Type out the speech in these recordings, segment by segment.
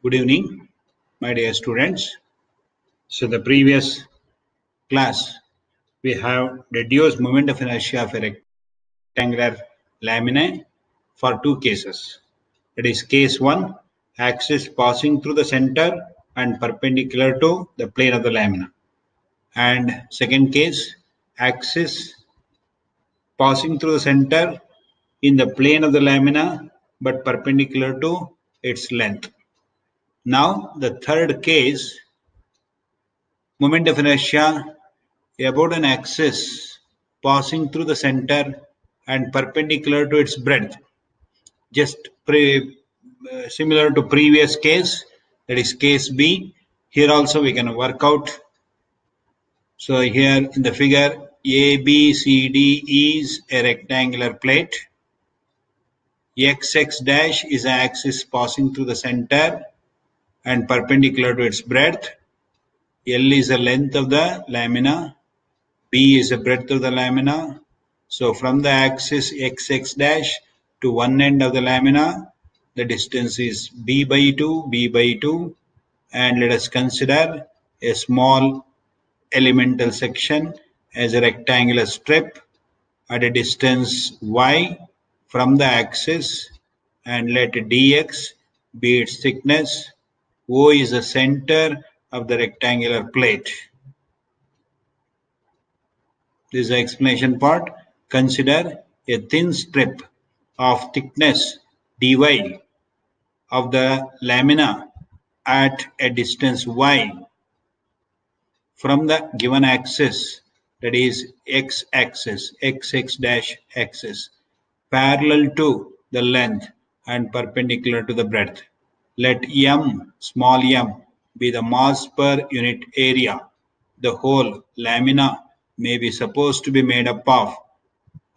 Good evening, my dear students. So the previous class, we have reduced moment of inertia of a rectangular laminae for two cases. That is case 1, axis passing through the center and perpendicular to the plane of the lamina. And second case, axis passing through the center in the plane of the lamina but perpendicular to its length. Now the third case, moment of inertia about an axis passing through the center and perpendicular to its breadth. Just similar to previous case, that is case B. Here also we can work out. So here in the figure, ABCD is a rectangular plate. XX dash is an axis passing through the center and perpendicular to its breadth. L is the length of the lamina. B is the breadth of the lamina. So from the axis XX dash to one end of the lamina, the distance is B by 2, and let us consider a small elemental section as a rectangular strip at a distance Y from the axis, and let dx be its thickness. O is the center of the rectangular plate. This is the explanation part. Consider a thin strip of thickness dy of the lamina at a distance y from the given axis, that is x-axis, xx-axis, parallel to the length and perpendicular to the breadth. Let m, small m, be the mass per unit area. The whole lamina may be supposed to be made up of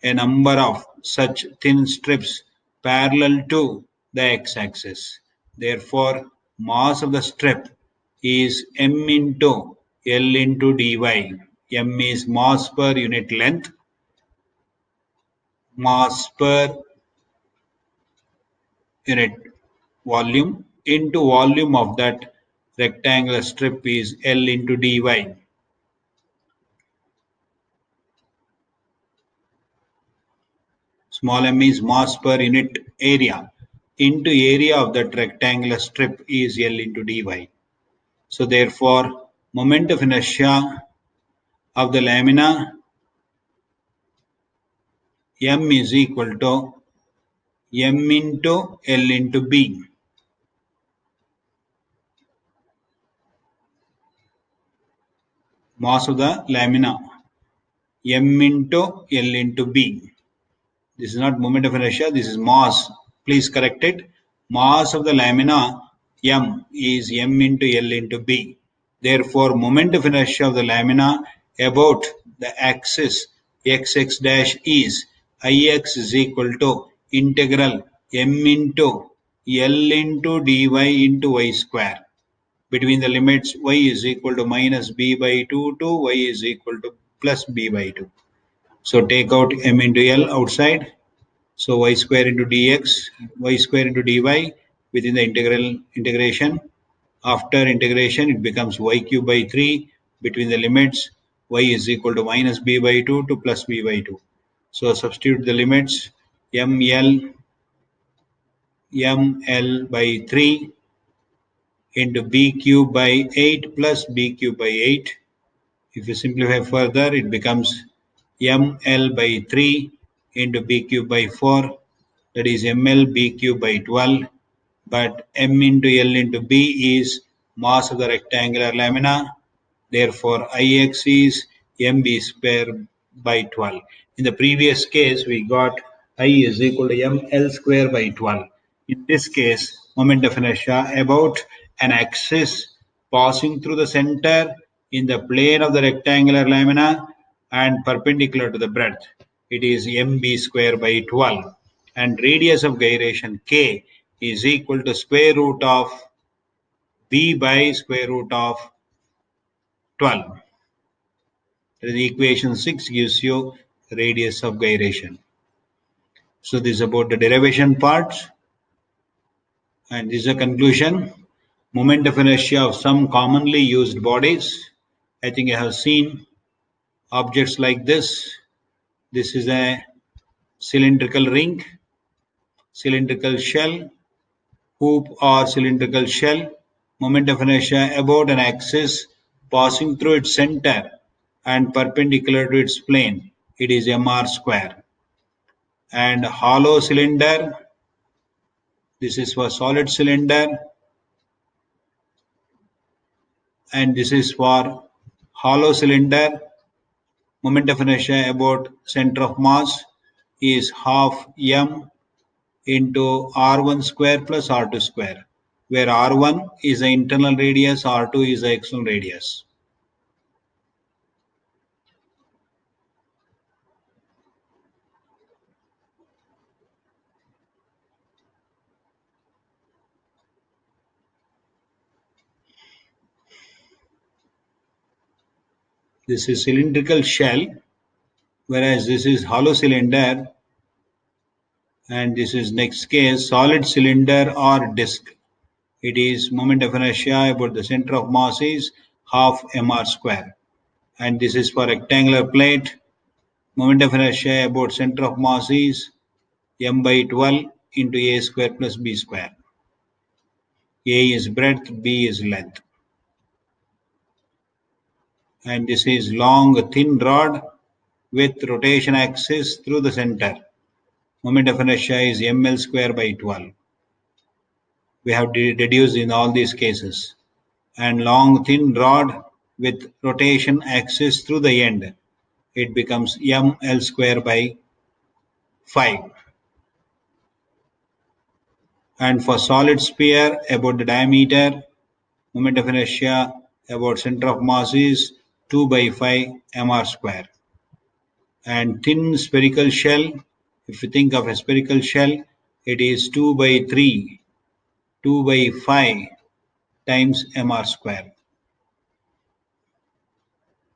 a number of such thin strips parallel to the x-axis. Therefore, mass of the strip is m into L into dy. M is mass per unit length, mass per unit volume into volume of that rectangular strip is L into dy. Small m is mass per unit area into area of that rectangular strip is L into dy. So therefore, moment of inertia of the lamina m is equal to m into L into b. Mass of the lamina m into L into b. This is not moment of inertia, this is mass. Please correct it. Mass of the lamina m is m into L into b. Therefore, moment of inertia of the lamina about the axis xx dash is Ix is equal to integral m into L into dy into y square. Between the limits y is equal to minus b by 2 to y is equal to plus b by 2. So take out m into L outside. So y square into dx, y square into dy within the integration. After integration, it becomes y cube by 3. Between the limits, y is equal to minus b by 2 to plus b by 2. So substitute the limits, ml by 3 into b cube by 8 plus b cube by 8. If you simplify further, it becomes ml by 3 into b cube by 4. That is ml b cube by 12, but m into L into b is mass of the rectangular lamina. Therefore, Ix is mb square by 12. In the previous case, we got I is equal to ml square by 12. In this case, moment of inertia about an axis passing through the center in the plane of the rectangular lamina and perpendicular to the breadth. It is mb square by 12. And radius of gyration k is equal to square root of b by square root of 12. The equation 6 gives you radius of gyration. So this is about the derivation part, and this is a conclusion. Moment of inertia of some commonly used bodies. I think I have seen objects like this. This is a cylindrical ring, cylindrical shell, hoop or cylindrical shell. Moment of inertia about an axis passing through its center and perpendicular to its plane. It is mr square. And hollow cylinder, this is for solid cylinder, and this is for hollow cylinder. Moment of inertia about center of mass is half m into r1 square plus r2 square, where r1 is the internal radius, r2 is the external radius. This is cylindrical shell, whereas this is hollow cylinder, and this is next case solid cylinder or disc. It is moment of inertia about the center of mass is half mr square. And this is for rectangular plate. Moment of inertia about center of mass is m by 12 into a square plus b square. A is breadth, b is length. And this is long thin rod with rotation axis through the center. Moment of inertia is ml square by 12. We have deduced in all these cases. And long thin rod with rotation axis through the end. It becomes ml square by 5. And for solid sphere, about the diameter, moment of inertia about center of mass is 2 by 5 mr square. And thin spherical shell, if you think of a spherical shell, it is 2 by 3, 2 by 5 times mr square.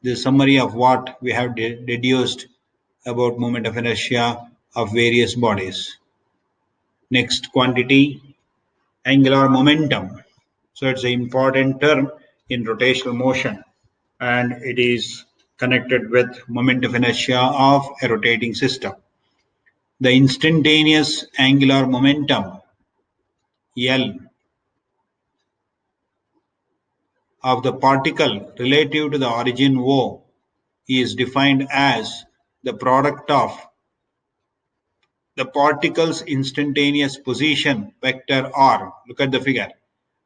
This is summary of what we have deduced about moment of inertia of various bodies. Next quantity, angular momentum. So it's an important term in rotational motion, and it is connected with moment of inertia of a rotating system. The instantaneous angular momentum L of the particle relative to the origin O is defined as the product of the particle's instantaneous position vector r, look at the figure,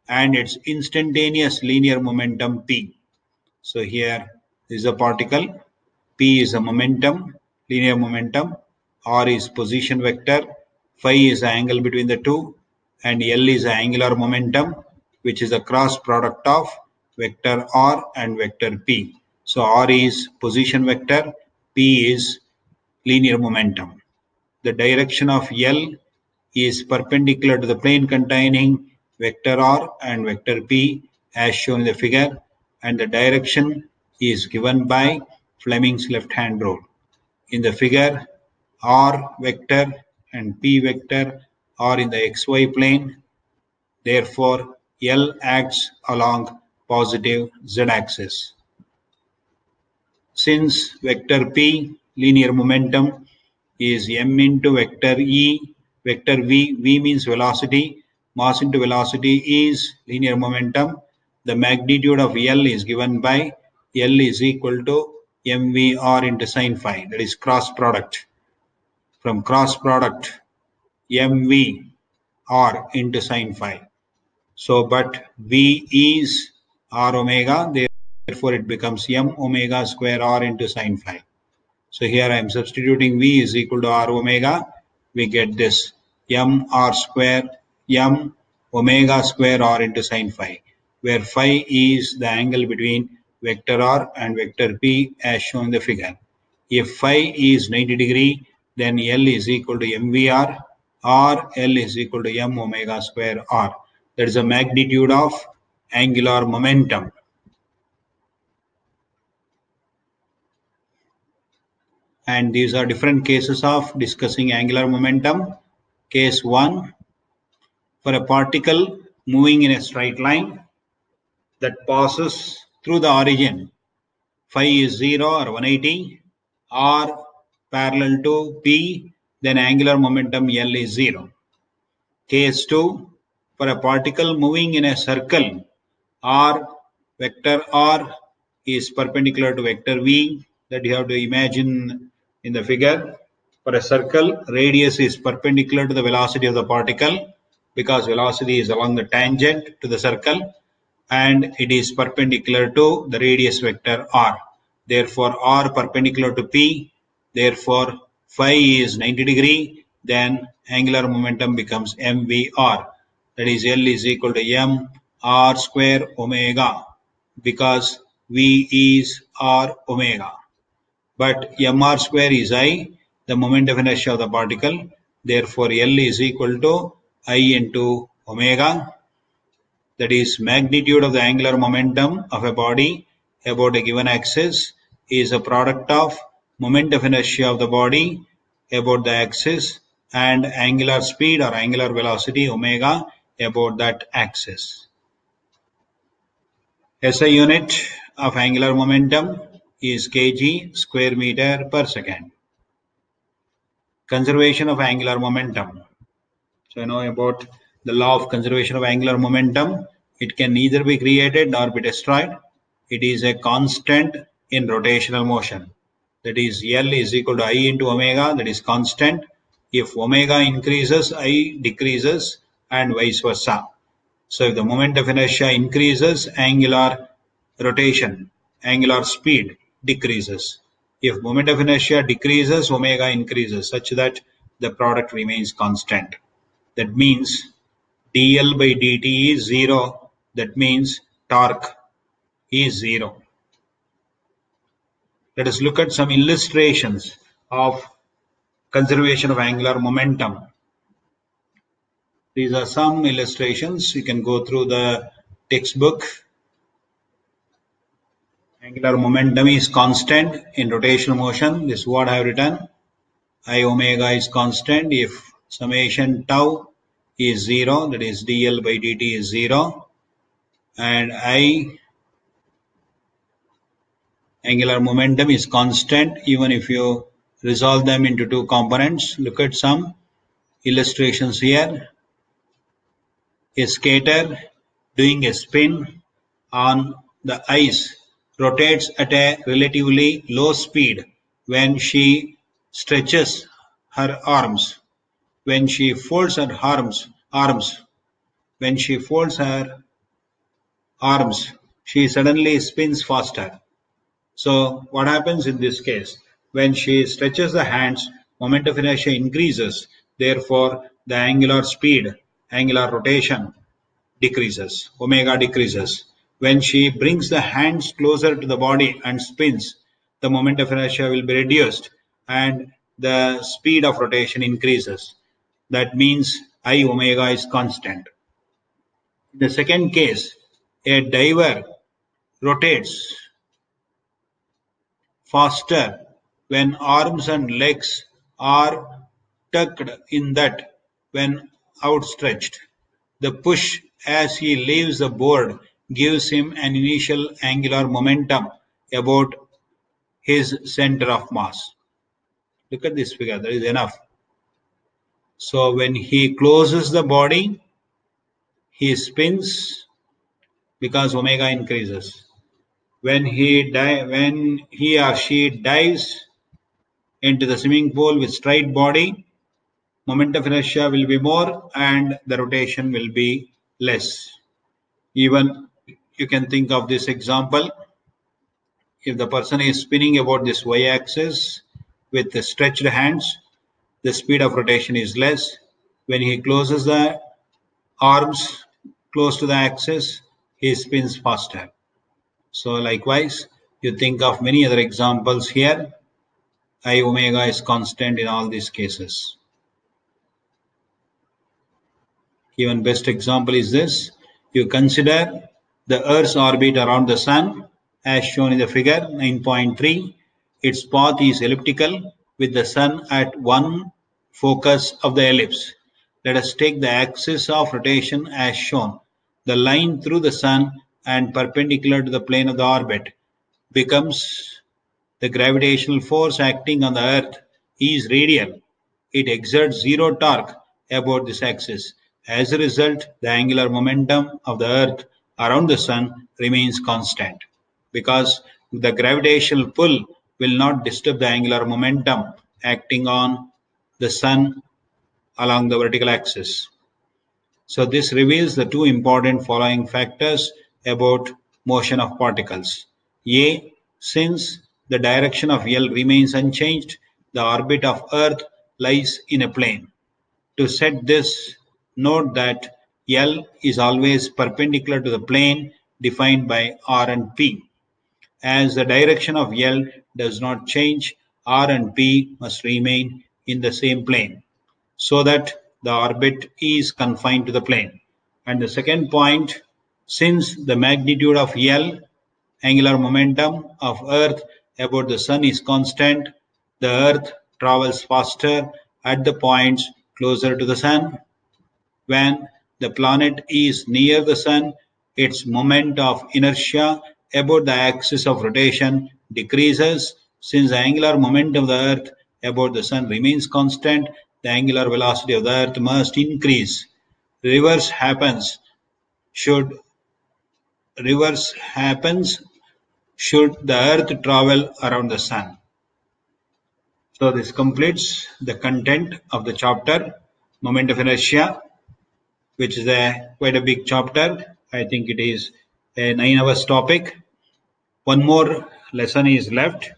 and its instantaneous linear momentum p. So here is a particle, p is a momentum, linear momentum, r is position vector, phi is the angle between the two, and L is the angular momentum, which is a cross product of vector r and vector p. So r is position vector, p is linear momentum. The direction of L is perpendicular to the plane containing vector r and vector p as shown in the figure, and the direction is given by Fleming's left-hand rule. In the figure, r vector and p vector are in the xy plane. Therefore, L acts along positive z-axis. Since vector p, linear momentum, is m into vector e, vector v, v means velocity, mass into velocity is linear momentum. The magnitude of L is given by L is equal to mvr into sine phi, that is cross product. From cross product, mv r into sine phi. So, but v is r omega, therefore it becomes m omega square r into sine phi. So here I am substituting v is equal to r omega. We get this m r square m omega square r into sine phi, where phi is the angle between vector r and vector p as shown in the figure. If phi is 90 degree, then L is equal to mvr, or L is equal to m omega square r. That is the magnitude of angular momentum. And these are different cases of discussing angular momentum. Case 1, for a particle moving in a straight line that passes through the origin. Phi is 0 or 180 or parallel to P, then angular momentum L is 0. Case 2, for a particle moving in a circle, R, vector R is perpendicular to vector V, that you have to imagine in the figure. For a circle, radius is perpendicular to the velocity of the particle because velocity is along the tangent to the circle, and it is perpendicular to the radius vector R. Therefore, R perpendicular to P, therefore phi is 90 degree, then angular momentum becomes mvr, that is L is equal to m r square omega, because V is r omega. But mr square is I, the moment of inertia of the particle, therefore L is equal to I into omega, that is magnitude of the angular momentum of a body about a given axis is a product of moment of inertia of the body about the axis and angular speed or angular velocity omega about that axis. SI unit of angular momentum is kg square meter per second. Conservation of angular momentum. So I know about the law of conservation of angular momentum. It can neither be created nor be destroyed. It is a constant in rotational motion. That is L is equal to I into omega, that is constant. If omega increases, I decreases, and vice versa. So if the moment of inertia increases, angular rotation, angular speed decreases. If moment of inertia decreases, omega increases, such that the product remains constant. That means dl by dt is 0. That means torque is 0. Let us look at some illustrations of conservation of angular momentum. These are some illustrations. You can go through the textbook. Angular momentum is constant in rotational motion. This is what I have written. I omega is constant if summation tau is 0, that is dl by dt is 0, and I angular momentum is constant even if you resolve them into two components. Look at some illustrations here. A skater doing a spin on the ice rotates at a relatively low speed when she stretches her arms. When she folds her arms, she suddenly spins faster. So what happens in this case? When she stretches the hands, moment of inertia increases. Therefore, the angular speed, angular rotation decreases. Omega decreases. When she brings the hands closer to the body and spins, the moment of inertia will be reduced and the speed of rotation increases. That means I omega is constant. In the second case, a diver rotates faster when arms and legs are tucked in, that when outstretched. The push as he leaves the board gives him an initial angular momentum about his center of mass. Look at this figure, that is enough. So when he closes the body, he spins because omega increases. When he or she dives into the swimming pool with straight body, moment of inertia will be more and the rotation will be less. Even you can think of this example. If the person is spinning about this y-axis with the stretched hands, the speed of rotation is less. When he closes the arms close to the axis, he spins faster. So likewise, you think of many other examples here. I omega is constant in all these cases. Even best example is this. You consider the Earth's orbit around the Sun as shown in the figure 9.3. Its path is elliptical with the Sun at one focus of the ellipse. Let us take the axis of rotation as shown. the line through the sun and perpendicular to the plane of the orbit becomes the gravitational force acting on the Earth is radial. It exerts zero torque about this axis. As a result, the angular momentum of the Earth around the Sun remains constant because the gravitational pull will not disturb the angular momentum acting on the Sun along the vertical axis. So this reveals the two important following factors about motion of particles. A. Since the direction of L remains unchanged, the orbit of Earth lies in a plane. To set this, note that L is always perpendicular to the plane defined by R and P. As the direction of L does not change, R and P must remain in the same plane, so that the orbit is confined to the plane. And the second point, since the magnitude of L, angular momentum of Earth about the Sun is constant, the Earth travels faster at the points closer to the Sun. When the planet is near the Sun, its moment of inertia about the axis of rotation decreases. Since the angular momentum of the Earth about the Sun remains constant, the angular velocity of the Earth must increase. Reverse happens should the Earth travel around the Sun. So this completes the content of the chapter Moment of Inertia, which is quite a big chapter. I think it is a 9 hours topic. One more lesson is left,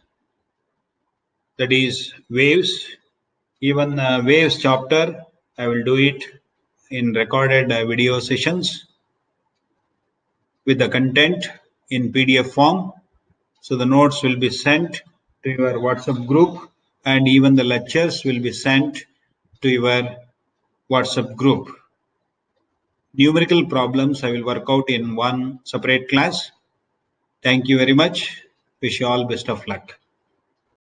that is waves. Even waves chapter, I will do it in recorded video sessions with the content in PDF form. So the notes will be sent to your WhatsApp group, and even the lectures will be sent to your WhatsApp group. Numerical problems I will work out in one separate class. Thank you very much. Wish you all best of luck.